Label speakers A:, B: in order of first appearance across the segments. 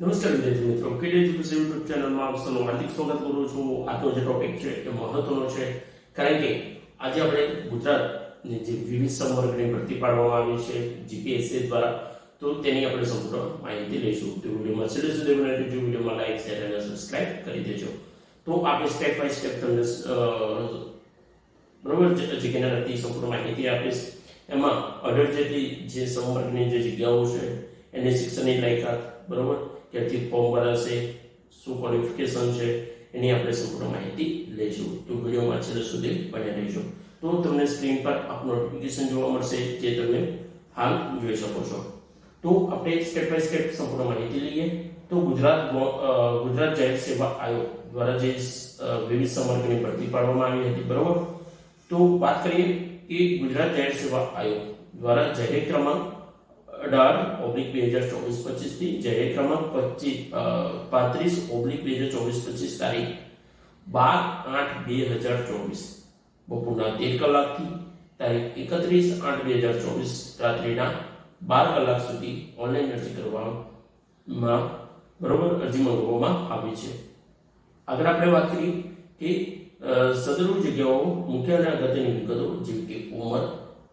A: નમસ્કાર વિદ્યાર્થી મિત્રો, KD એજ્યુકેશન યુટ્યુબ ચેનલમાં આપ સૌનું હાર્દિક સ્વાગત કરું છું. આજનો જે ટોપિક છે એ મહત્વનો છે, કારણ કે આજે આપણે ગુજરાતની જે વિવિધ સંવર્ગની ભરતી પાડવામાં આવી છે જીપીએસસી દ્વારા, તો તેની આપણે સંપૂર્ણ માહિતી લઈશું. તો વિડીયોમાં છેલ્લે સુધી બને રહેજો. વિડીયોમાં લાઈક, શેર અને સબસ્ક્રાઇબ કરી દેજો. તો આપણે સ્ટેપ બાય સ્ટેપ તમને બરોબર જગ્યાને લગતી સંપૂર્ણ માહિતી આપીશ. એમાં 18 જેટલી જે સંવર્ગની જે જગ્યાઓ છે એની શિક્ષણની લાયકાત, બરોબર, ક્યાંથી ફોર્મ ભરાશે, શું ક્વોલિફિકેશન છે, એની આપણે સંપૂર્ણ માહિતી લઈશું. તો વિડીયોમાં છેલ્લે સુધી બને રહેજો. તો તમને સ્ક્રીન પર આપણું નોટિફિકેશન જોવા મળશે, જે તમે હાલ જોઈ શકો છો. તો આપણે સ્ટેપ બાય સ્ટેપ સંપૂર્ણ માહિતી લઈએ. તો ગુજરાત જાહેર સેવા આયોગ દ્વારા જે વિવિધ સંવર્ગની ભરતી પાડવામાં આવી હતી, બરોબર. તો વાત કરીએ કે ગુજરાત જાહેર સેવા આયોગ દ્વારા જાહેર ક્રમાંક 18/2024-25 થી જાહેર ક્રમાંક 35/2024-25 તારીખ 12/8/2024 બપોરના 13 કલાકથી તારીખ 31/8/2024 રાત્રિના 12 કલાક સુધી ઓનલાઈન અરજી કરવામાં, બરોબર, અરજી મંગાવવામાં આવી છે. આગળ આપણે વાત કરીએ કે સદરૂ જગ્યાઓ મુખ્ય અને અગત્યની વિગતો, જેવી કે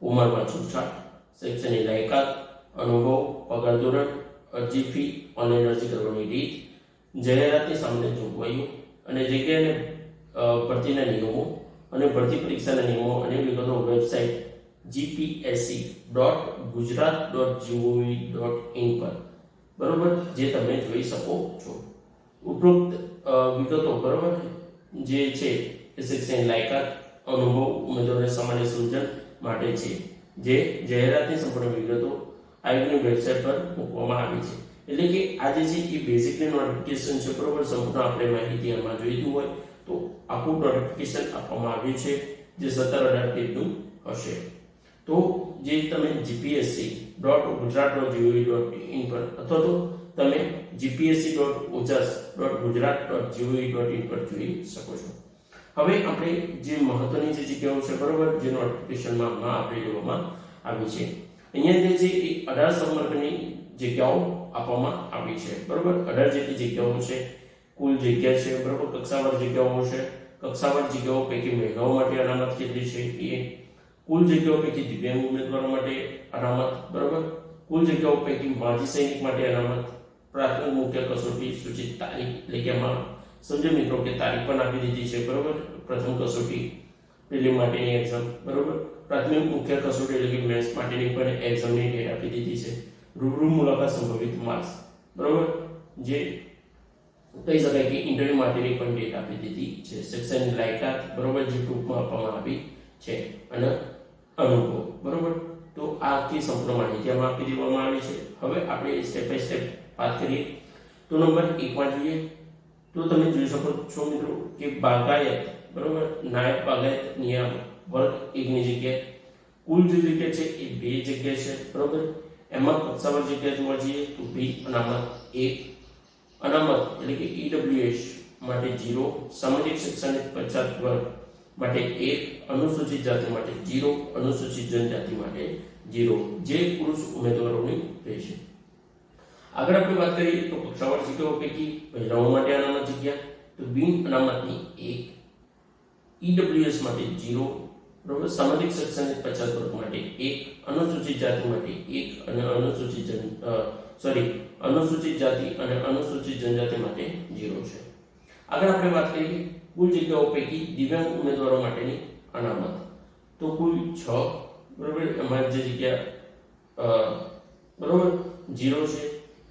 A: ઉંમરમાં છૂટછાટ, શૈક્ષણિક લાયકાત, અનુભવ, પગાર ધોરણ, અરજી ફી, ઓનલાઈન અરજી કરવાની રીત, જાહેરાતની સામાન્ય જોગવાઈઓ અને જગ્યાને ભરતીના નિયમો અને ભરતી પરીક્ષાના નિયમો અને વિગતો વેબસાઇટ gpsc.gujarat.gov.in પર, બરોબર, જે તમે જોઈ શકો છો. ઉપરોક્ત વિગતો, બરોબર, જે છે એ શિક્ષણ લાયકાત, અનુભવ, ઉમેદવારોને સામાન્ય સમજણ માટે છે. જે જાહેરાતની સંપૂર્ણ વિગતો આયોગની વેબસાઇટ પર મૂકવામાં આવી છે. એટલે કે આ જે છે એ બેઝિકલી નોટિફિકેશન છે, બરોબર. સંપૂર્ણ આપણે માહિતી આમાં જોઈતું હોય તો આખું નોટિફિકેશન આપવામાં આવ્યું છે, જે 17-18 પેજનું હશે. તો જે તમે gpsc.gujarat.gov.in પર અથવા તો તમે gpsc.ojas.gujarat.gov.in પર જોઈ શકો છો. હવે આપણે જે મહત્વની જે જગ્યાઓ છે, બરોબર, જે નોટિફિકેશનમાં આપણે જોવામાં આવી છે, અહીંયા જે છે એ 18 સંવર્ગની જગ્યાઓ આપવામાં આવી છે, બરોબર. 18 જેટલી જગ્યાઓ છે, કુલ જગ્યા છે, બરોબર. કક્ષાવાર જગ્યાઓ છે. કક્ષાવાર જગ્યાઓ પૈકી મહિલાઓ માટે અનામત કેટલી છે એ, કુલ જગ્યાઓ પૈકી દિવ્યાંગ ઉમેદવારો માટે અનામત, બરોબર. કુલ જગ્યાઓ પૈકી માજી સૈનિક માટે અનામત, પ્રાથમિક મુખ્ય કસોટી સૂચિત તારીખ, એટલે કે આમાં સમજો મિત્રો કે તારીખ પણ આપી દીધી છે, બરોબર. પ્રથમ કસોટી પ્રિલિમ માટેની એક્ઝામ, બરોબર. પ્રાથમિક મુખ્ય કસોટી એટલે કે મેન્સ માટેની પણ એક્ઝામની ડેટ આપી દીધી છે. રૂબરૂ મુલાકાત સંભવિત માર્ક્સ, બરોબર, જે કહી શકાય કે ઇન્ટરવ્યુ માટેની પણ ડેટ આપી દીધી છે. શિક્ષણની લાયકાત, બરોબર, જે ટૂંકમાં આપવામાં આવી છે, અને અનુભવ, બરોબર. તો આ આખી સંપૂર્ણ માહિતી આમાં આપી દેવામાં આવી છે. હવે આપણે સ્ટેપ બાય સ્ટેપ વાત કરીએ. તો નંબર 1 માં જોઈએ તો તમે જોઈ શકો છો મિત્રો કે બાગાયત, બરોબર, નાયબ બાગાયત નિયામક વર્ગ 1 ની જગ્યાએ કુલ જે જગ્યા છે એ 2 જગ્યા છે, બરોબર. એમાં કક્ષાવાર જગ્યા જોવા જઈએ તો બી અનામત 1, અનામત એટલે કે EWS માટે 0, સામાજિક શૈક્ષણિક પછાત વર્ગ માટે 1, અનુસૂચિત જાતિ માટે 0, અનુસૂચિત જનજાતિ માટે 0, જે પુરુષ ઉમેદવારોની રહેશે. આગળ આપણે વાત કરીએ તો કક્ષાવાર જગ્યાઓ પૈકી મહિલાઓ માટે અનામત જગ્યા તો બિન અનામતની 1, EWS માટે 0, બરોબર, સામાજિક શૈક્ષણિક પછાત વર્ગ માટે 1, અનુસૂચિત જાતિ માટે 1 અને અનુસૂચિત જાતિ અને અનુસૂચિત જનજાતિ માટે 0 છે. આગળ આપણે વાત કરીએ કુલ જગ્યાઓ પૈકી દિવ્યાંગ ઉમેદવારો માટેની અનામત તો કુલ 6, બરોબર. એમાં જે જગ્યા બરોબર 0 છે.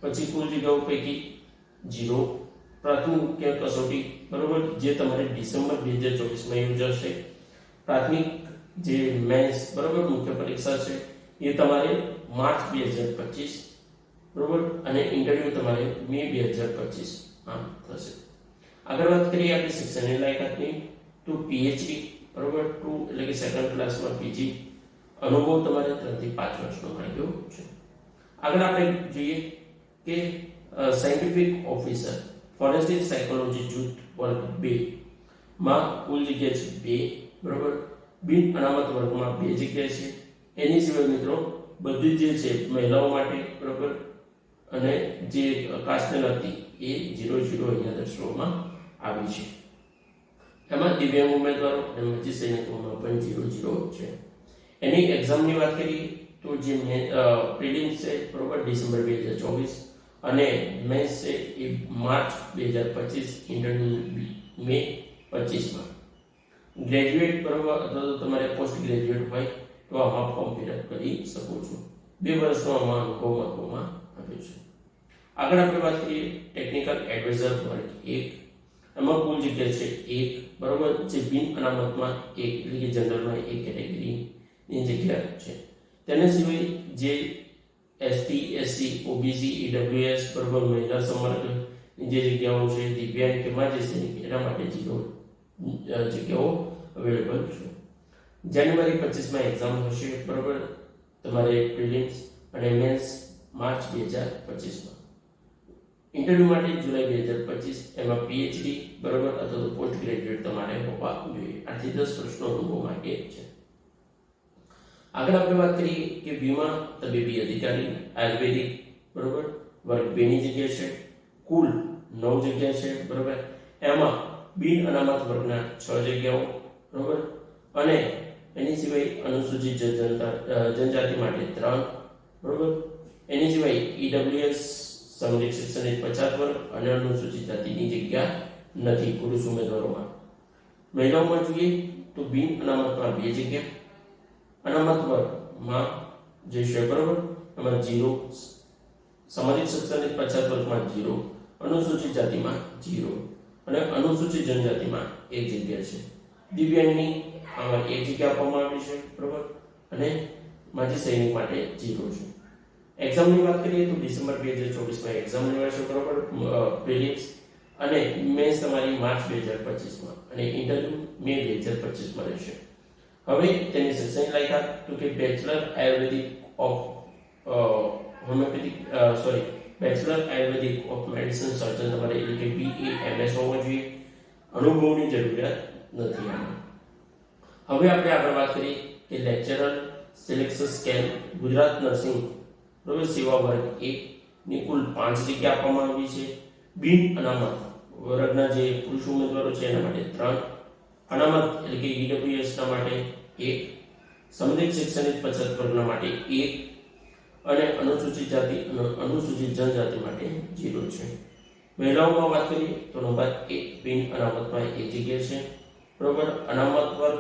A: પછી કુલ જગ્યાઓ પૈકી 0 પ્રાથમિક મુખ્ય કસોટી, બરોબર, જે તમારે ડિસેમ્બર 2024 માં યોજાશે. પ્રાથમિક જે મેન્સ, બરોબર, મુખ્ય પરીક્ષા છે એ તમારે માર્ચ 2025, બરોબર, અને ઇન્ટરવ્યુ તમારે મે 2025 માં થશે. આગળ વાત કરીએ આપણે શિક્ષણની લાયકાતની તો PhD, બરોબર, 2 એટલે કે સેકન્ડ ક્લાસમાં PG, અનુભવ તમારે 3 થી 5 વર્ષનો માંગ્યો છે. આગળ આપણે જોઈએ કે સાયન્ટિફિક ઓફિસર ફોરેન્સિક સાયકોલોજી જૂથ વર્ગ 2 માં કુલ જગ્યા છે 2, બરોબર. બિન અનામત વર્ગમાં 2 જગ્યા છે. એની સિવાય મિત્રો બધી જે છે મહિલાઓ માટે, બરોબર, અને જે કાસ્ટને લગતી એ 0-0 અહીંયા દર્શાવવામાં આવી છે. એમાં દિવ્યાંગ ઉમેદવારો અને માજી સૈનિકોમાં પણ 0-0 છે. એની એક્ઝામની વાત કરીએ તો જે પ્રિલિમ્સ છે બરોબર ડિસેમ્બર 2024 અને મેન્સ છે એ માર્ચ 2025, ઇન્ટરવ્યુ મે 25 ગ્રેજ્યુએટ બરોબર અથવા તો તમારે પોસ્ટ ગ્રેજ્યુએટ હોય તો આમાં ફોર્મ ફિલઅપ કરી શકો છો. 2 વર્ષનો આમાં અનુભવ આપવામાં આવ્યો છે. આગળ આપણે વાત કરીએ ટેકનિકલ એડવાઇઝર વર્ગ 1. એમાં કુલ જગ્યા છે 1 બરોબર, જે બિન અનામતમાં 1 એટલે કે જનરલમાં 1 કેટેગરીની જગ્યા છે. તેના સિવાય જે એસટી, એસસી, ઓબીસી, ઈડબ્લ્યુએસ બરોબર મહિલા સંવર્ગની જે જગ્યાઓ છે, દિવ્યાંગ કે માજી સૈનિક એના માટે 0 જગ્યાઓ અવેલેબલ છે. જાન્યુઆરી 25 એક્ઝામ હશે બરોબર, તમારે પ્રિલિમ્સ અને મેન્સ માર્ચ 2025. ઇન્ટરવ્યુ માટે જુલાઈ 2025. એમાં પીએચડી બરોબર અથવા તો પોસ્ટ ગ્રેજ્યુએટ તમારે હોવા જોઈએ. 8 થી 10 વર્ષનો અનુભવ માટે છે. આગળ આપણે વાત કરીએ કે વીમા તબીબી અધિકારી આયુર્વેદિક બરોબર વર્ગ 2 ની જગ્યા છે. કુલ 9 જગ્યા છે બરોબર. એમાં બિન અનામત વર્ગના 6 જગ્યાઓ બરોબર, અને એની સિવાય અનુસૂચિત જનજાતિ માટે 3 બરોબર. એની સિવાય ઈડબ્લ્યુએસ સામાજિક શિક્ષણ 50 વર્ગ અને અનુસૂચિત જાતિની જગ્યા નથી પુરુષ ઉમેદવારોમાં. મહિલાઓમાં જોઈએ તો બિન અનામતમાં 2 જગ્યા, અનામત વર્ગમાં જે છે બરોબર એમાં 0, સામાજિક શિક્ષણ 50 વર્ગમાં 0, અનુસૂચિત જાતિમાં 0 અને અનુસૂચિત જનજાતિમાં 1 જગ્યા છે. દિવ્યાંગની આમાં 1 જગ્યા આપવામાં આવી છે બરોબર, અને માજી સૈનિક માટે 0 છે. એક્ઝામની વાત કરીએ તો ડિસેમ્બર 2024 એક્ઝામ લેવાશે બરોબર, પ્રિલિમ્સ અને મેન્સ તમારી માર્ચ 2025 અને ઇન્ટરવ્યુ મે 2025 રહેશે. હવે તેની શૈક્ષણિક લાયકાત તો કે bachelor Ayurvedic of bachelor Ayurvedic of medicine surgeon તમારે એટલે કે BAMS હોવો જોઈએ. અનુભવની જરૂરિયાત નથી આમાં. હવે આપણે આગળ વાત કરીએ કે lecturer selection scale Gujarat nursing બરોબર સેવા વર્ગ 1 ની કુલ 5 જગ્યા આપવામાં આવી છે. બિન અનામત વર્ગના જે પુરુષ ઉમેદવારો છે એના માટે 3, અનામત એટલે કે ઈડબ્લ્યુએસ ના માટે 1, સામાજિક શૈક્ષણિક 50 વર્ગના માટે 1 અને અનુસૂચિત જાતિ અને અનુસૂચિત જનજાતિ માટે 0 છે. મહિલાઓમાં વાત કરીએ તો નંબર 1 બિન અનામતમાં 1 જગ્યા છે બરોબર. અનામત વર્ગ,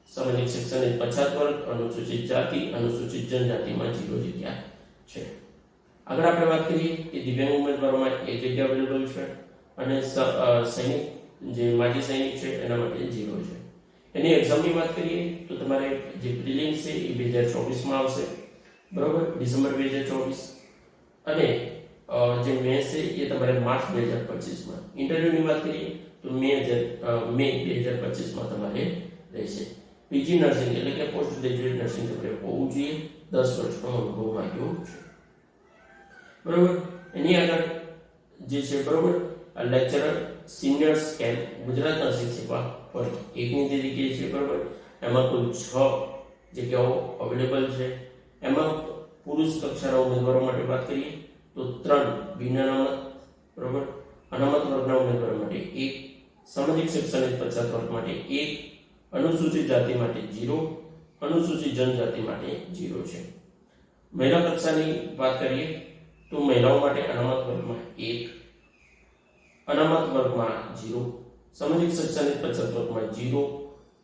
A: સામાજિક શૈક્ષણિક 50 વર્ગ, અનુસૂચિત જાતિ, અનુસૂચિત જનજાતિમાં 0 જગ્યા છે. આગળ આપણે વાત કરીએ કે દિવ્યાંગ ઉમેદવારોમાં 1 જગ્યા અવેલેબલ છે અને સૈનિક જે માજી સૈનિક છે એના માટે 0 છે. એની એક્ઝામની વાત કરીએ તો તમારે જે પ્રિલિમ્સ છે એ 2024 આવશે બરોબર, ડિસેમ્બર 2024, અને જે મેન્સ છે એ તમારે માર્ચ 2025. ઇન્ટરવ્યુની વાત કરીએ તો મે 2025 તમારે રહેશે. પીજી નર્સિંગ એટલે કે પોસ્ટ ગ્રેજ્યુએટ નર્સિંગ તમારે હોવું જોઈએ. 10 વર્ષનો અનુભવ માંગ્યો છે બરોબર. એની આગળ જે છે બરોબર lecturer senior scale Gujarat nursing સેવા વર્ગ 1 ની જે જગ્યા છે બરોબર, એમાં કુલ 6 જગ્યાઓ અવેલેબલ છે. એમાં પુરુષ કક્ષાના ઉમેદવારો માટે વાત કરીએ તો 3 બિન અનામત બરોબર, અનામત વર્ગના ઉમેદવારો માટે 1, સામાજિક શૈક્ષણિક 50 વર્ગ માટે 1, અનુસૂચિત જાતિ માટે 0, અનુસૂચિત જનજાતિ માટે 0 છે. મહિલા કક્ષાની વાત કરીએ તો મહિલાઓ માટે અનામત વર્ગમાં 1, અનામત વર્ગમાં 0, સામાજિક શૈક્ષણિક 50 વર્ગમાં 0,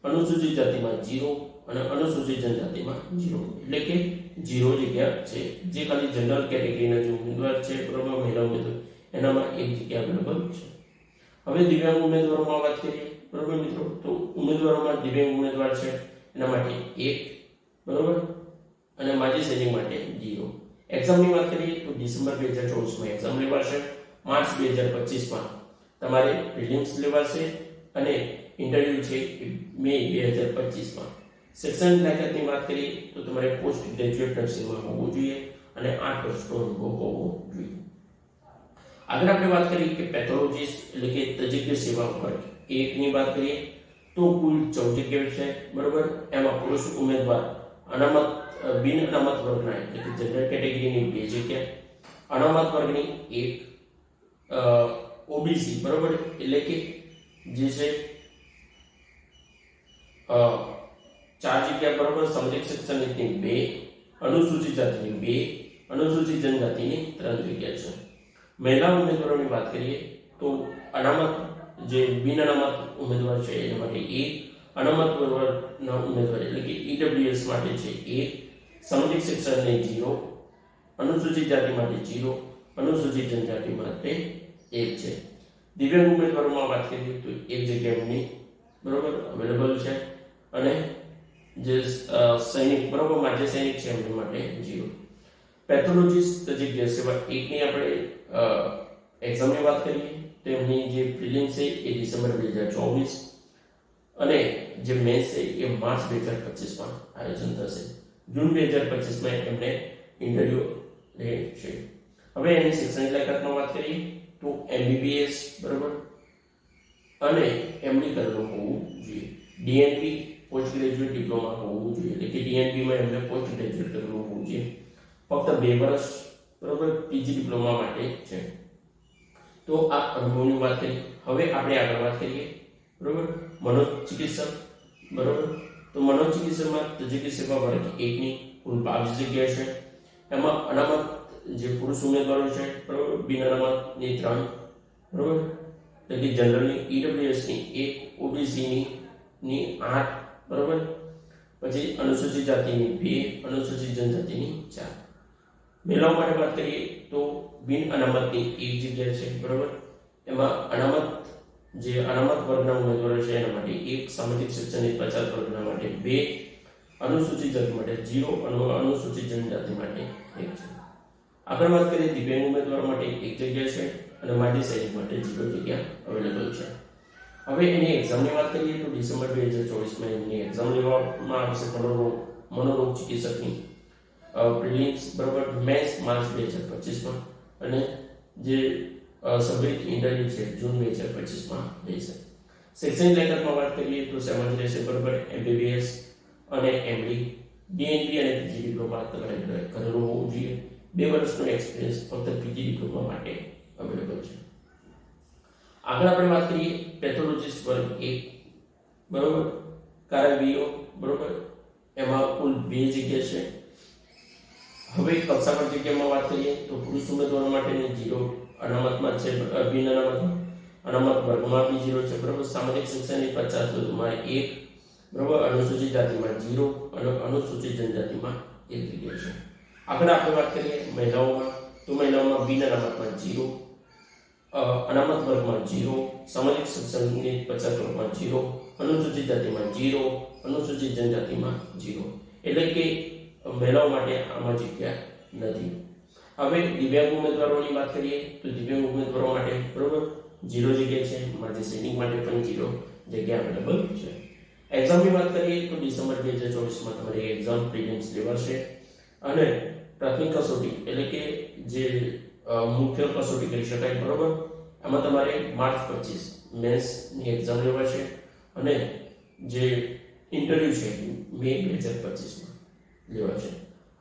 A: અનુસૂચિત જાતિમાં 0 અને અનુસૂચિત જનજાતિમાં 0 એટલે કે 0 જગ્યા છે. જે ખાલી જનરલ કેટેગરીના જે ઉમેદવાર છે બરોબર મહિલા ઉમેદવાર એનામાં 1 જગ્યા અવેલેબલ છે. હવે દિવ્યાંગ ઉમેદવારોમાં વાત કરીએ બરોબર મિત્રો, તો ઉમેદવારોમાં દિવ્યાંગ ઉમેદવાર છે એના માટે 1 બરોબર, અને માજી સૈનિક માટે 0. એક્ઝામની વાત કરીએ તો ડિસેમ્બર 2024 એક્ઝામ લેવાશે. માર્ચ 2025 તમારે પ્રિલિમ્સ લેવાશે અને ઇન્ટરવ્યુ છે મે 2025. શૈક્ષણિક લાયકાતની વાત કરીએ તો તમારે પોસ્ટ ગ્રેજ્યુએટ નર્સિંગમાં હોવું જોઈએ અને 8 વર્ષનો અનુભવ હોવો જોઈએ. આગળ આપણે વાત કરીએ કે પેથોલોજીસ્ટ એટલે કે તજજ્ઞ સેવા વર્ગ 1 ની વાત કરીએ તો કુલ 14 જગ્યાઓ છે બરોબર. એમાં પુરુષ ઉમેદવાર અનામત બિન અનામત વર્ગના એટલે કે જનરલ કેટેગરીની 2 જગ્યા, અનામત વર્ગની 1 ઓબીસી બરોબર એટલે કે જે છે 4 જગ્યા બરોબર, સામાજિક શૈક્ષણિકની 2, અનુસૂચિત જાતિની 2, અનુસૂચિત જનજાતિની 3 જગ્યા છે. મહિલા ઉમેદવારોની વાત કરીએ તો અનામત જે બિન અનામત ઉમેદવાર છે એના માટે 1, અનામત વર્ગના ઉમેદવાર એટલે કે ઈડબ્લ્યુએસ માટે છે 1, સામાજિક શિક્ષણને 0, અનુસૂચિત જાતિ માટે 0, અનુસૂચિત જનજાતિ માટે 1 છે. દિવ્યાંગ ઉમેદવારોમાં વાત કરીએ તો 1 જગ્યા એમની બરોબર અવેલેબલ છે અને જે સૈનિક બરોબર માન્ય સૈનિક છે એમની માટે 0. પેથોલોજીસ્ટ જે સેવા 1 ની આપણે એક્ઝામની વાત કરીએ તો એમની જે પ્રિલિમ્સ છે એ ડિસેમ્બર 2024 અને જે મેન્સ છે એ માર્ચ 2025 માં આયોજન થશે. જૂન 2025 માં એમને ઇન્ટરવ્યુ રહેશે. હવે એની શૈક્ષણિક લાયકાતમાં વાત કરીએ તો એમબીબીએસ બરોબર અને એમડી કરેલું હોવું જોઈએ. ડીએનપી પોસ્ટ ગ્રેજ્યુએટ ડિપ્લોમા હોવું જોઈએ એટલે કે ડીએનપી માં એમને પોસ્ટ ગ્રેજ્યુએટ કરેલું હોવું જોઈએ. ફક્ત 2 વર્ષ બરોબર પીજી ડિપ્લોમા માટે છે. તો આ અનુભવની વાત કરી. હવે આપણે આગળ વાત કરીએ બરોબર મનોચિકિત્સક બરોબર. તો મનોચિકિત્સકમાં તજજ્ઞ સેવા વર્ગ 1 ની કુલ 22 જગ્યા છે. એમાં અનામત જે પુરુષ ઉમેદવારો છે બરોબર, બિન અનામતની 3 બરોબર એટલે કે જનરલની ઈડબ્લ્યુએસ ની 1, ઓબીસી ની 8 બરોબર, પછી અનુસૂચિત જાતિની 2, અનુસૂચિત જનજાતિની 4. મહિલાઓ માટે વાત કરીએ તો બિન અનામતની 1 જગ્યા છે બરોબર. એમાં અનામત જે અનામત વર્ગના ઉમેદવારો છે એના માટે 1, સામાજિક શૈક્ષણિક પછાત વર્ગના માટે 2, અનુસૂચિત જાતિ માટે 0 અને અનુસૂચિત જનજાતિ માટે 1 છે. આગળ વાત કરીએ દિવ્યાંગ ઉમેદવારો માટે 1 જગ્યા છે અને માજી સૈનિક માટે 0 જગ્યા અવેલેબલ છે. હવે એની એક્ઝામની વાત કરીએ તો ડિસેમ્બર 2024 માં એની એક્ઝામ લેવામાં આવશે મનોરોગ ચિકિત્સકની પ્રિલિમ્સ બરોબર મેન્સ માર્ચ 2025 માં અને જે સબમિટ ઇન્ટરવ્યુ છે જૂન 2025 માં રહેશે. શૈક્ષણિક લાયકાતમાં વાત કરીએ તો સમાજ રહેશે બરોબર એમબીબીએસ અને એમડી, ડીએનપી અને પીજી ડિપ્લોમા તમારે કરેલું હોવું જોઈએ. 2 વર્ષનો એક્સપિરિયન્સ ફક્ત પીજી ડિપ્લોમા માટે અવેલેબલ છે. આગળ આપણે વાત કરીએ પેથોલોજીસ્ટ વર્ગ 1 બરોબર, કારાવીઓ બરોબર, એમાં કુલ 2 જગ્યા છે. હવે કક્ષામાં જગ્યામાં વાત કરીએ તો પુરુષ ઉમેદવારો માટેની 0, અનામતમાં છે બિન અનામત વર્ગમાં બી 0 છે બરોબર, સામાજિક શિક્ષણની 50 વર્ગમાં 1 બરોબર, અનુસૂચિત જાતિમાં 0 અને અનુસૂચિત જનજાતિમાં 1 જગ્યા છે. આગળ આપણે વાત કરીએ મહિલાઓમાં તો મહિલાઓમાં બિન અનામતમાં 0, અનામત વર્ગમાં 0, સામાજિક શિક્ષણની 50 વર્ગમાં 0, અનુસૂચિત જાતિમાં 0, અનુસૂચિત જનજાતિમાં 0 એટલે કે મહિલાઓ માટે આમાં જગ્યા નથી. હવે દિવ્યાંગ ઉમેદવારોની વાત કરીએ તો દિવ્યાંગ ઉમેદવારો માટે બરોબર 0 જગ્યા છે, માજી સૈનિક માટે પણ 0 જગ્યા અવેલેબલ છે. એક્ઝામની વાત કરીએ તો ડિસેમ્બર 2024 માં તમારી એક્ઝામ પ્રિલિમ્સ લેવાશે અને પ્રાથમિક કસોટી એટલે કે જે મુખ્ય કસોટી કરી શકાય બરોબર, આમાં તમારે માર્ચ 25 મેન્સ ની એક્ઝામ લેવાશે અને જે ઇન્ટરવ્યુ છે મે 2025 માં લેવાશે.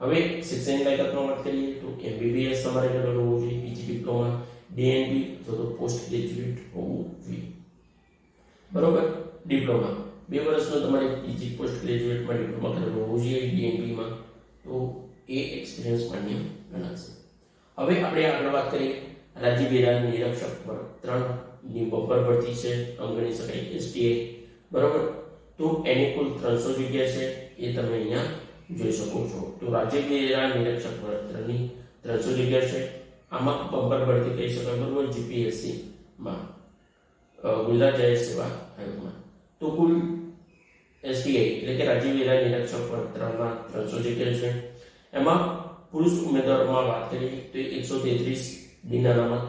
A: હવે શિક્ષણની લાયકાતમાં વાત કરીએ તો એમબીબીએસ તમારે કરેલું હોવું જોઈએ, પીજી ડિપ્લોમા, ડીએનબી અથવા તો પોસ્ટ ગ્રેજ્યુએટ હોવું જોઈએ બરોબર. ડિપ્લોમા 2 વર્ષનો તમારે પીજી પોસ્ટ ગ્રેજ્યુએટમાં ડિપ્લોમા કરેલું હોવું જોઈએ ડીએનબીમાં, તો એ એક્સપિરિયન્સ માન્ય ગણાશે. હવે આપણે આગળ વાત કરીએ રાજ્ય વેરા નિરીક્ષક વર્ગ 3 ની બપોર ભરતી છે, આમ ગણી શકાય એસટીએ બરોબર. તો એની કુલ 300 જગ્યા છે એ તમે અહીંયા જોઈ શકો છો. તો રાજ્ય વેરા નિરીક્ષક વર્ગ 3 ની 300 જગ્યા છે. આમાં બમ્પર ભરતી કહી શકાય બરોબર જીપીએસસી માં ગુજરાત જાહેર સેવા આયોગમાં. તો કુલ એસટીઆઈ એટલે કે રાજ્ય વેરા નિરીક્ષક વર્ગ 3 માં 300 જગ્યા છે. એમાં પુરુષ ઉમેદવારોમાં વાત કરીએ તો 133 બિન અનામત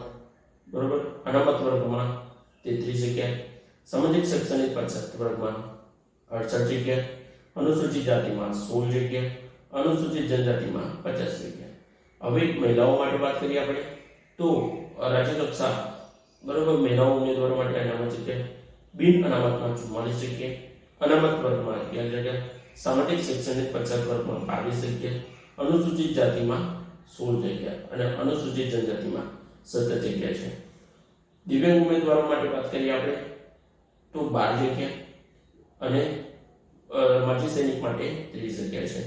A: બરોબર, અનામત વર્ગમાં 33 જગ્યા, સામાજિક શૈક્ષણિક પછાત વર્ગમાં 68 જગ્યા, અનુસૂચિત જાતિમાં 16 જગ્યા, અનુસૂચિત જનજાતિમાં 50 જગ્યા. હવે મહિલાઓ માટે વાત કરીએ આપણે તો રાજ્ય કક્ષા બરોબર મહિલાઓ ઉમેદવારો માટે અનામત જગ્યા, બિન અનામતમાં 44 જગ્યા, અનામત વર્ગમાં 11 જગ્યા, સામાજિક શૈક્ષણિક પછાત વર્ગમાં 22 જગ્યા, અનુસૂચિત જાતિમાં 16 જગ્યા અને અનુસૂચિત જનજાતિમાં 17 જગ્યા છે. દિવ્યાંગ ઉમેદવારો માટે વાત કરીએ આપણે તો 12 જગ્યા અને માજી સૈનિક માટે 30 જગ્યા છે.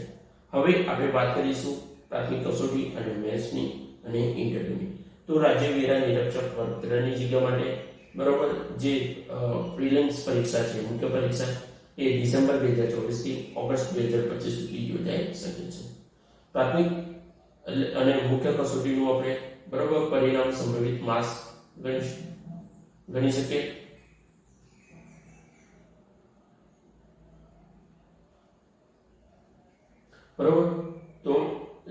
A: હવે આપણે વાત કરીશું પ્રાથમિક કસોટી અને મેથ્સની અને ઇન્ટરવ્યુની. તો રાજ્ય વેરા નિરીક્ષક વર્ગ 3 ની જગ્યા માટે બરોબર જે પ્રિલિમ્સ પરીક્ષા છે, મુખ્ય પરીક્ષા એ ડિસેમ્બર 2024 થી ઓગસ્ટ 2025 સુધી યોજાઈ શકે છે. પ્રાથમિક અને મુખ્ય કસોટીનું આપણે બરોબર પરિણામ સંભવિત માસ ગણી શકીએ. બરોબર, તો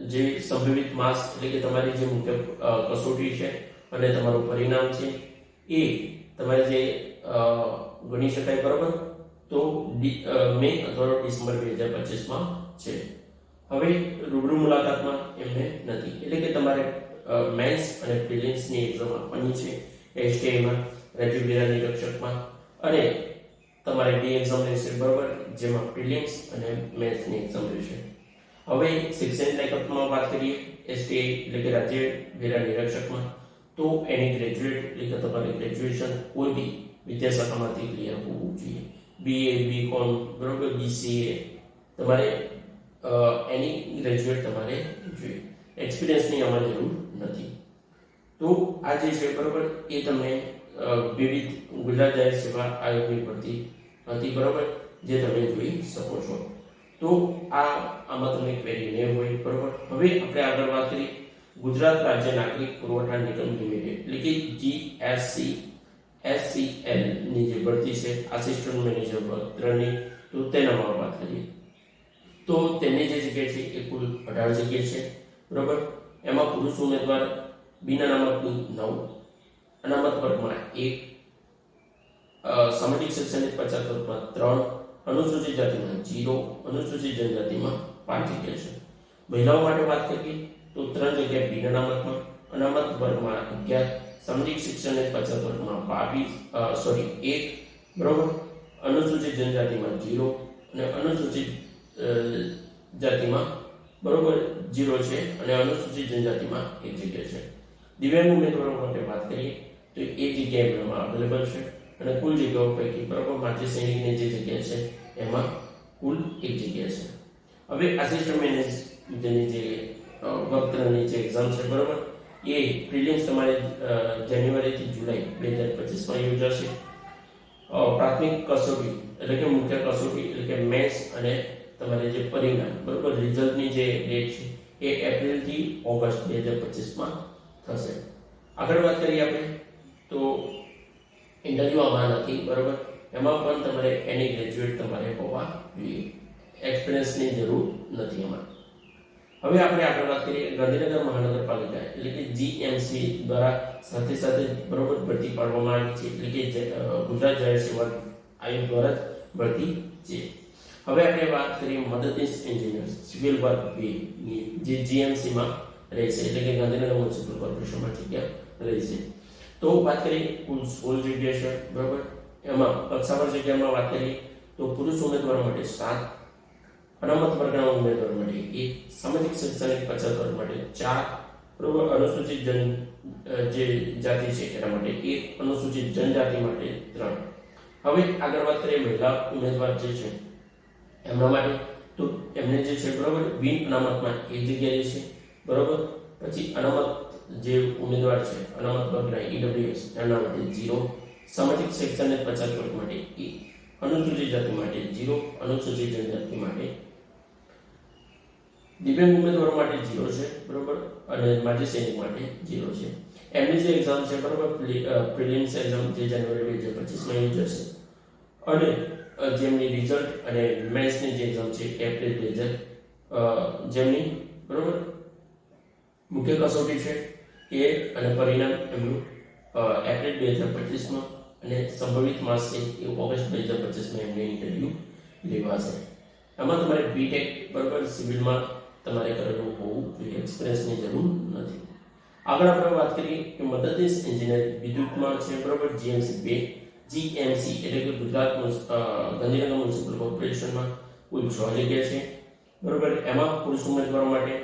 A: જે સંભવિત માસ એટલે કે તમારી જે મુખ્ય કસોટી છે અને તમારું પરિણામ છે એ તમારે જે ગણી શકાય. બરોબર, તો મે અથવા ડિસેમ્બર 2025 માં છે. હવે રૂબરૂ મુલાકાતમાં એમને નથી, એટલે કે તમારે મેન્સ અને પ્રિલિમ્સની એક્ઝામ આપવાની છે એસટીઆઈમાં, રાજ્ય વેરા નિરીક્ષકમાં, અને તમારે બે એક્ઝામ રહેશે. બરોબર, જેમાં પ્રિલિમ્સ અને મેન્સની એક્ઝામ રહેશે. હવે શિક્ષણ લાયકાતમાં વાત કરીએ એસટીઆઈ એટલે કે રાજ્ય વેરા નિરીક્ષકમાં, તો એની ગ્રેજ્યુએટ એટલે કે તમારે ગ્રેજ્યુએશન કોઈ બી વિદ્યાશાખામાંથી ક્લિયર હોવું જોઈએ. બીએ, બીકોમ, બરોબર, બીસીએ તમારે એની ગ્રેજ્યુએટ તમારે જોઈએ. એક્સપિરિયન્સની અમારે જરૂર નથી. તો આ જે છે બરોબર એ તમને વિવિધ ગુજરાત જાહેર સેવા આયોગની ભરતી હતી. બરોબર, જે તમે જોઈ શકો છો. તો આમાં તમને ક્વેરી નહીં હોય. બરોબર, હવે આપણે આગળ વાત કરીએ ગુજરાત રાજ્ય નાગરિક પુરવઠા નિગમ લિમિટેડ એટલે કે GSCL ની જે ભરતી છે આસિસ્ટન્ટ મેનેજર વર્ગ 3 ની, તો તેનામાં વાત કરીએ તો તેમની જે જગ્યા છે એ કુલ 18 જગ્યા છે. બરોબર, એમાં પુરુષ ઉમેદવાર બિન અનામતની 9, અનામત વર્ગમાં 1, સામાજિક શૈક્ષણિક પછાત વર્ગમાં 3, અનુસૂચિત જાતિમાં 0, અનુસૂચિત જનજાતિમાં 5 જગ્યા છે. મહિલાઓ માટે વાત કરીએ તો 3 જગ્યા બિન અનામતમાં, અનામત વર્ગમાં 11, સામાજિક શિક્ષણિક પછાત વર્ગમાં 1, બરોબર, અનુસૂચિત જનજાતિમાં 0 અને અનુસૂચિત જાતિમાં બરોબર 0 છે અને અનુસૂચિત જનજાતિમાં 1 જગ્યા છે. દિવ્યાંગ ઉમેદવારો માટે વાત કરીએ તો 1 જગ્યા એમાં અવેલેબલ છે અને કુલ જગ્યાઓ પૈકી બરોબર માજી સૈનિકની જે જગ્યા છે એમાં કુલ 1 જગ્યા છે. હવે આસિસ્ટન્ટ મેનેજરની જે વર્ગની જે એક્ઝામ છે બરોબર એ પ્રિલિમ્સ તમારે જાન્યુઆરી થી જુલાઈ 2025 માં યોજાશે. પ્રાથમિક કસોટી એટલે કે મુખ્ય કસોટી એટલે કે મેથ્સ અને તમારે જે પરિણામ બરોબર રિઝલ્ટની જે ડેટ છે એ એપ્રિલ થી ઓગસ્ટ 2025 માં થશે. આગળ વાત કરીએ આપણે તો ઇન્ટરવ્યુ આમાં નથી. બરોબર, એમાં પણ તમારે એની ગ્રેજ્યુએટ તમારે હોવા જોઈએ, એક્સપિરિયન્સની જરૂર નથી એમાં. હવે આપણે આગળ વાત કરીએ ગાંધીનગર મહાનગરપાલિકા એટલે કે જીએમસી દ્વારા સાથે બરોબર ભરતી પાડવામાં આવી છે, એટલે કે ગુજરાત જાહેર સેવા આયોગ દ્વારા ભરતી છે. હવે આપણે વાત કરીએ મદદનીશ એન્જિનિયર સિવિલ વર્ક 2 ની જે જીએમસી માં રહેશે, એટલે કે ગાંધીનગર મ્યુનિસિપલ કોર્પોરેશનમાં જગ્યા રહેશે. તો વાત કરીએ કુલ 16 જગ્યા છે. બરોબર, એમાં કક્ષાવાર જગ્યામાં વાત કરીએ તો પુરુષ ઉમેદવારો માટે 7, અનામત વર્ગના ઉમેદવારો માટે 1, સામાજિક શૈક્ષણિક પછાત વર્ગ માટે 4, બરોબર, અનુસૂચિત જે જાતિ છે એના માટે 1, અનુસૂચિત જનજાતિ માટે 3. હવે આગળ વાત કરીએ મહિલા ઉમેદવાર જે છે એમના માટે, તો એમને જે છે બરોબર બિન અનામતમાં 1 જગ્યા છે. બરોબર, પછી અનામત જે ઉમેદવાર છે અનામત વર્ગના ઈડબ્લ્યુએસ એના માટે 0, સામાજિક શૈક્ષણિક પછાત વર્ગ માટે 1, અનુસૂચિત જાતિ માટે 0, અનુસૂચિત જનજાતિ માટે, દિવ્યાંગ ઉમેદવારો માટે 0 છે. બરોબર, અને માજી સૈનિક માટે 0 છે. એમની જે એક્ઝામ છે બરોબર પ્રિલિમ્સ એક્ઝામ જે જાન્યુઆરી 2025 માં યોજાશે અને જેમની રિઝલ્ટ અને મેન્સની જે એક્ઝામ છે એપ્રિલ 2000 જેમની બરોબર મુખ્ય કસોટી છે એ અને પરિણામ એમનું એપ્રિલ 2025 માં અને સંભવિત માસ છે એ ઓગસ્ટ 2025 માં એમને ઇન્ટરવ્યુ લેવાશે. આમાં તમારે બીટેક બરોબર સિવિલમાં તમારે કરેલું હોવું જોઈએ, એક્સપિરિયન્સની જરૂર નથી. આગળ આપણે વાત કરીએ કે મદદનીશ એન્જિનિયર વિદ્યુતમાં છે બરોબર જીએમસી એટલે કે ગુજરાત ગાંધીનગર મ્યુનિસિપલ કોર્પોરેશનમાં કુલ 6 જગ્યા છે. બરોબર, એમાં પુરુષ ઉમેદવારો માટે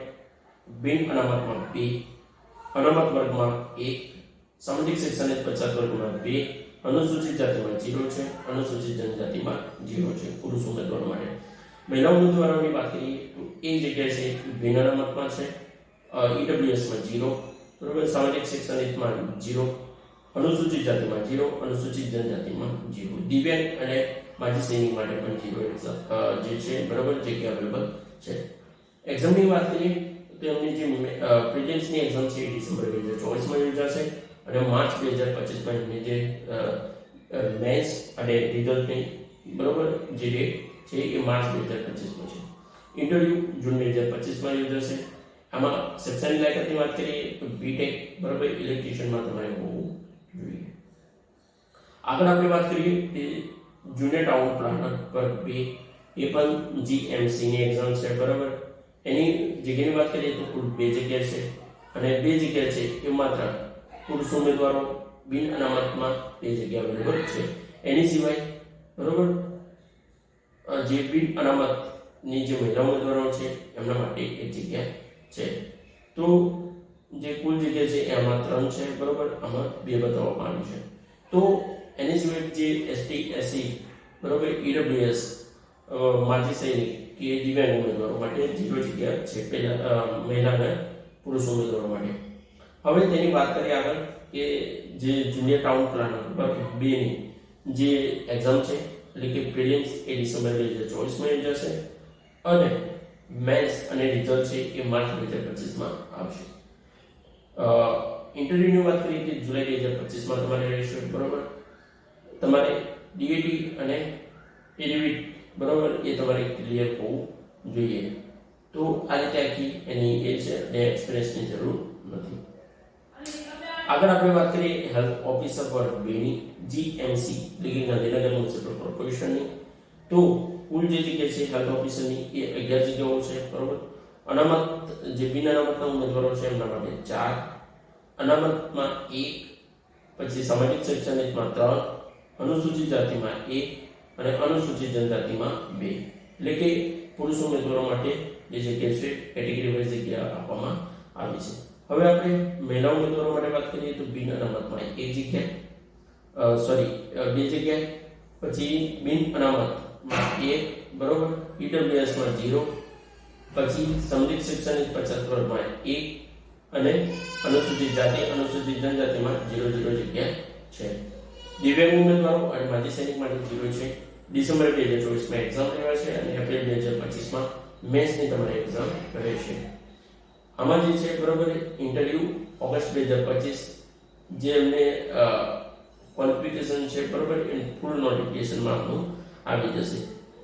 A: બિન અનામતમાં 2, અનામત વર્ગમાં 1, સામાજિક શૈક્ષણિક પછાત વર્ગમાં 2, અનુસૂચિત જાતિમાં 0 છે, અનુસૂચિત જનજાતિમાં 0 છે પુરુષ ઉમેદવારો માટે. મહિલા ઉમેદવારોની વાત કરીએ તો એ જગ્યાએ છે બિન અનામતમાં છે, ઈડબ્લ્યુએસ માં 0, બરોબર, સામાજિક શૈક્ષણિકમાં 0, અનુસૂચિત જાતિમાં 0, અનુસૂચિત જનજાતિમાં 0, દિવ્યાંગ અને માજી સૈનિક માટે પણ 0 જે છે, બરોબર, જગ્યા અવેલેબલ છે. એક્ઝામની વાત કરીએ તો એમની જે પ્રિલિમ્સની એક્ઝામ છે એ ડિસેમ્બર 2024 માં યોજાશે અને માર્ચ 2025 માં એમની જે મેન્સ અને રિઝલ્ટની, બરોબર, જે ડેટ છે એ માર્ચ 2025 માં છે. ઇન્ટરવ્યુ જૂન 2025 માં યોજાશે. આમાં શૈક્ષણિક લાયકાતની વાત કરીએ તો બીટેક, બરોબર, ઇલેક્ટ્રિશિયનમાં તમારે હોવું જોઈએ. આગળ આપણે વાત કરીએ કે જુનિયર ટાઉન પ્લાનર પર 2, એ પણ જીએમસી ની એક્ઝામ છે, બરોબર. એની જગ્યાની વાત કરીએ તો કુલ 2 જગ્યા છે અને 2 જગ્યા છે એ માત્ર પુરુષ ઉમેદવારો, બિન અનામતમાં 2 જગ્યા અવેલેબલ છે. એની સિવાય, બરોબર, જે બિન અનામતની જે મહિલા ઉમેદવારો છે એમના માટે 1 જગ્યા છે. તો જે કુલ જગ્યા છે એમાં 3 છે, બરોબર, આમાં 2 બતાવવામાં આવી છે. તો એની સિવાય જે એસટી એસસી, બરોબર, ઈડબ્લ્યુએસ, માજી સૈનિક કે દિવ્યાંગ ઉમેદવારો માટે 0 જગ્યા છે પહેલા મહિલા અને પુરુષ ઉમેદવારો માટે. હવે તેની વાત કરીએ આગળ કે જે જુનિયર ટાઉન પ્લાનર પર 2 ની જે એક્ઝામ છે એટલે કે પ્રિલિમ્સ એ ડિસેમ્બર 2024 માં યોજાશે અને મેન્સ અને રિઝલ્ટ છે એ માર્ચ 2025 માં આવશે. ઇન્ટરવ્યુની વાત કરીએ કે જુલાઈ 2025 માં તમારે રહેશે, બરોબર. તમારે ડીએટી અને એડીવીટ, બરોબર, એ તમારે ક્લિયર હોવું જોઈએ. તો આ રીતે આખી એની એ છે અને એક્સપિરિયન્સની જરૂર નથી. આગળ આપણે વાત કરીએ હેલ્થ ઓફિસર વર્ગ 2 ની જીએમસી એટલે કે ગાંધીનગર મ્યુનિસિપલ કોર્પોરેશનની. તો કુલ જે જગ્યા છે હેલ્થ ઓફિસરની એ 11 જગ્યાઓ છે, બરોબર. અનામત જે બિન અનામતના ઉમેદવારો છે એમના માટે 4, અનામતમાં 1, પછી સામાજિક શૈક્ષણિકમાં 3, અનુસૂચિત જાતિમાં 1 અને અનુસૂચિત જનજાતિમાં 2. એટલે કે પુરુષ ઉમેદવારો માટે જે જગ્યા છે કેટેગરી વાઇઝ જગ્યા આપવામાં આવી છે. હવે આપણે મહિલા ઉમેદવારો માટે વાત કરીએ તો બિન અનામતમાં 1 જગ્યા, 2 જગ્યા, પછી બિન અનામતમાં 1, બરોબર, ઈડબ્લ્યુએસ માં 0, પછી સામાજિક શૈક્ષણિક પછાત વર્ગમાં 1 અને અનુસૂચિત જાતિ અનુસૂચિત જનજાતિમાં 0 જગ્યા છે. દિવ્યાંગ ઉમેદવારો અને માજી સૈનિક માટે 0 છે. ડિસેમ્બર 2024 માં એક્ઝામ લેવાશે અને એપ્રિલ 2025 માં મેન્સની તમારી એક્ઝામ રહેશે. આમાં જે છે, બરોબર, ઇન્ટરવ્યુ ઓગસ્ટ 2025 જે એમને ક્વોલિફિકેશન છે, બરોબર, એ ફૂલ નોટિફિકેશનમાં આપનું આવી જશે.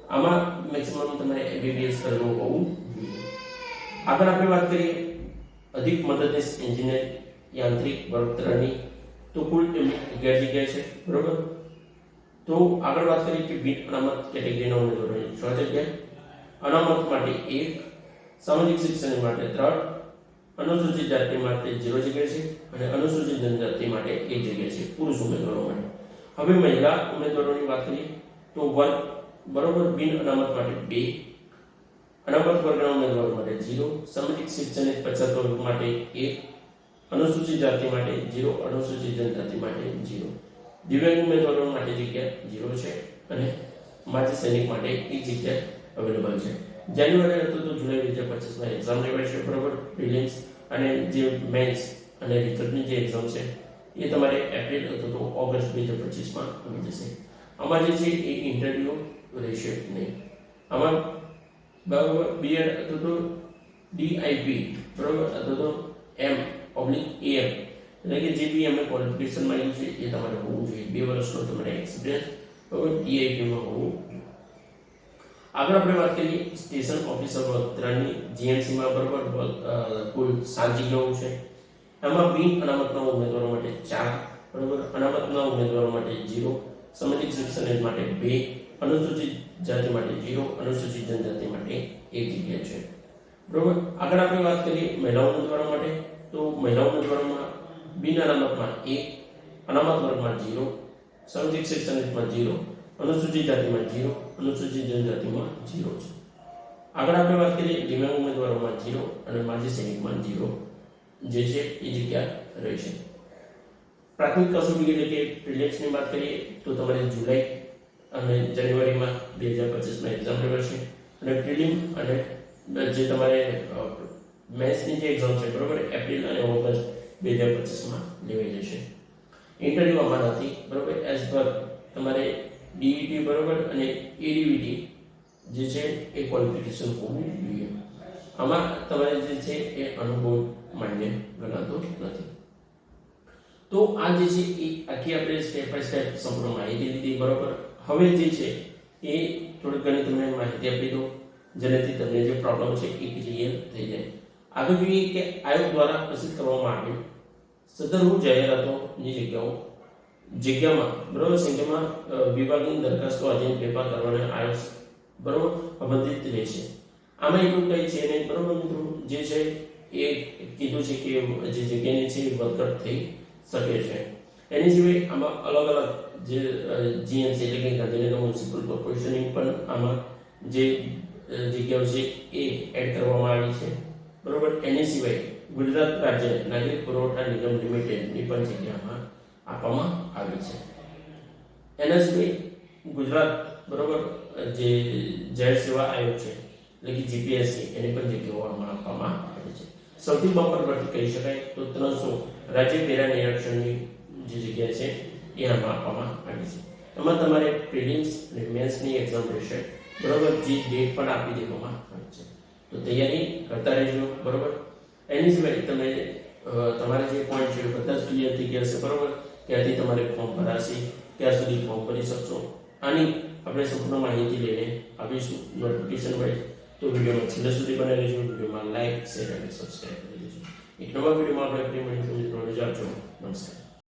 A: આમાં મેક્સિમમ તમારે એમબીબીએસ કરવું હોવું જોઈએ. આગળ આપણે વાત કરીએ અધિક મદદનીશ એન્જિનિયર યાંત્રિક વર્ગ 3 ની. તો કુલ 11 જગ્યા છે, બરોબર. તો આગળ વાત કરીએ કે બિન અનામત કેટેગરીના ઉમેદવારોની 6 જગ્યા, અનામત માટે 1, સામાજિક શિક્ષણ માટે 3, અનુસૂચિત જાતિ માટે 0 જગ્યા છે અને અનુસૂચિત જનજાતિ માટે 1 જગ્યા છે પુરુષ ઉમેદવારો માટે. હવે મહિલા ઉમેદવારોની વાત કરીએ તો 1, બરોબર, બિન અનામત માટે 2, અનામત વર્ગના ઉમેદવારો માટે 0, સામાજિક શૈક્ષણિક પછાત વર્ગ માટે 1, અનુસૂચિત જાતિ માટે 0, અનુસૂચિત જનજાતિ માટે 0, દિવ્યાંગ ઉમેદવારો માટે જગ્યા 0 છે અને માજી સૈનિક માટે 1 જગ્યા અવેલેબલ છે. જાન્યુઆરી હતો તો જુલાઈ 2025 માં એક્ઝામ લેવાશે, બરોબર, પ્રિલિમ્સ અને જે મેન્સ અને રિઝલ્ટની જે એક્ઝામ છે એ તમારે એપ્રિલ અથવા તો ઓગસ્ટ 2025 માં આવી જશે. આમાં જે છે એ ઇન્ટરવ્યુ રહેશે નહીં. આમાં બરાબર બીએડ અથવા તો ડીઆઈપી, બરોબર, અથવા તો એમ/એમ એટલે કે જે બી એમને ક્વોલિફિકેશન માંગ્યું છે એ તમારે હોવું જોઈએ. 2 વર્ષનો તમારે એક્સપિરિયન્સ, બરોબર, ડીઆઈપી માં હોવું. આગળ આપણે વાત કરીએ સ્ટેશન ઓફિસર વર્ગ 3 ની જીએમસી માં, બરોબર, કુલ 7 જગ્યાઓ છે. એમાં બિન અનામતના ઉમેદવારો માટે 4, બરોબર, અનામતના ઉમેદવારો માટે 0, સામાજિક શિક્ષણ માટે 2, અનુસૂચિત જાતિ માટે 0, અનુસૂચિત જનજાતિ માટે 1 જગ્યા છે, બરોબર. આગળ આપણે વાત કરીએ મહિલા ઉમેદવારો માટે. તો મહિલા ઉમેદવારોમાં બિન અનામતમાં 1, અનામત વર્ગમાં 0, સામાજિક શૈક્ષણિકમાં 0, અનુસૂચિત જાતિમાં 0, અનુસૂચિત જનજાતિમાં 0 છે. આગળ આપણે વાત કરીએ દિવ્યાંગ ઉમેદવારોમાં 0 અને માજી સૈનિકમાં 0 જે છે એ જગ્યા રહેશે. પ્રાથમિક કસોટી એટલે કે પ્રિલિમ્સની વાત કરીએ તો તમારે જુલાઈ અને જાન્યુઆરીમાં 2025માં એક્ઝામ લેવાશે અને પ્રિલિમ અને જે તમારે મેથ્સની જે એક્ઝામ છે બરોબર એપ્રિલ અને ઓગસ્ટ 2025માં લેવાઈ જશે. ઇન્ટરવ્યુ આમાં નથી બરોબર એઝ પર તમારે ડીઈટી બરોબર અને એડીવીટી જે છે એ ક્વોલિફિકેશન હોવું જોઈએ. આમાં તમારે જે છે એ અનુભવ માન્ય ગણાતો નથી. તો આ જે છે એ આખી આપણે સ્ટેપ બાય સ્ટેપ સંપૂર્ણ માહિતી લીધી બરોબર. હવે જે છે એ થોડી ઘણી તમને માહિતી આપી દો જેનાથી તમને જે પ્રોબ્લેમ છે એ ક્લિયર થઈ જાય. આગળ જોઈએ કે આયોગ દ્વારા પ્રસિદ્ધ કરવામાં આવેલ સદરૂપ જાહેરાતોની જગ્યામાં બરોબર સંખ્યામાં વિભાગની દરખાસ્તો અધીન ફેરફાર કરવાના આયોગ બરોબર સંબંધિત રહેશે. આમાં એટલું કઈ છે નહીં બરોબર મિત્રો, જે છે એ કીધું છે કે જે જગ્યાની છે એ વધઘટ થઈ શકે છે. એની સિવાય આમાં અલગ અલગ જે જીએમસી એટલે કે ગાંધીનગર મ્યુનિસિપલ કોર્પોરેશનની પણ આમાં જે જગ્યાઓ છે એ એડ કરવામાં આવી છે બરોબર. એની સિવાય ગુજરાત રાજ્ય નાગરિક પુરવઠા નિગમ લિમિટેડની પણ જગ્યામાં આપવામાં આવી છે. એના સિવાય ગુજરાત બરોબર જે જાહેર સેવા આયોગ છે એટલે કે જીપીએસસી એની પણ જગ્યાઓ આમાં આપવામાં આવી છે. સૌથી બમ્પર ભરતી કહી શકાય તો 300 રાજ્ય પેરા નિરીક્ષણની જે જગ્યા છે એ આમાં આપવામાં આવી છે. એમાં તમારે પ્રિલિમ્સ અને મેન્સની એક્ઝામ રહેશે બરોબર, જે ડેટ પણ આપી દેવામાં આવી છે. તો તૈયારી કરતા રહેજો બરોબર. એની સિવાય તમે તમારે જે પોઈન્ટ છે બધા જ ક્લિયર થઈ ગયા છે બરોબર. ક્યાંથી તમારે ફોર્મ ભરાશે, ક્યાં સુધી ફોર્મ ભરી શકશો, આની આપણે સંપૂર્ણ માહિતી લઈને આપીશું નોટિફિકેશન વાઇઝ. તો વિડીયોમાં છેલ્લે સુધી બનાવી લેજો, વિડીયોમાં લાઈક શેર અને સબસ્ક્રાઈબ કરી દેજો. એક નવા વિડીયોમાં આપણે ફરી મળીશું મિત્રો. રજા આપજો. નમસ્કાર.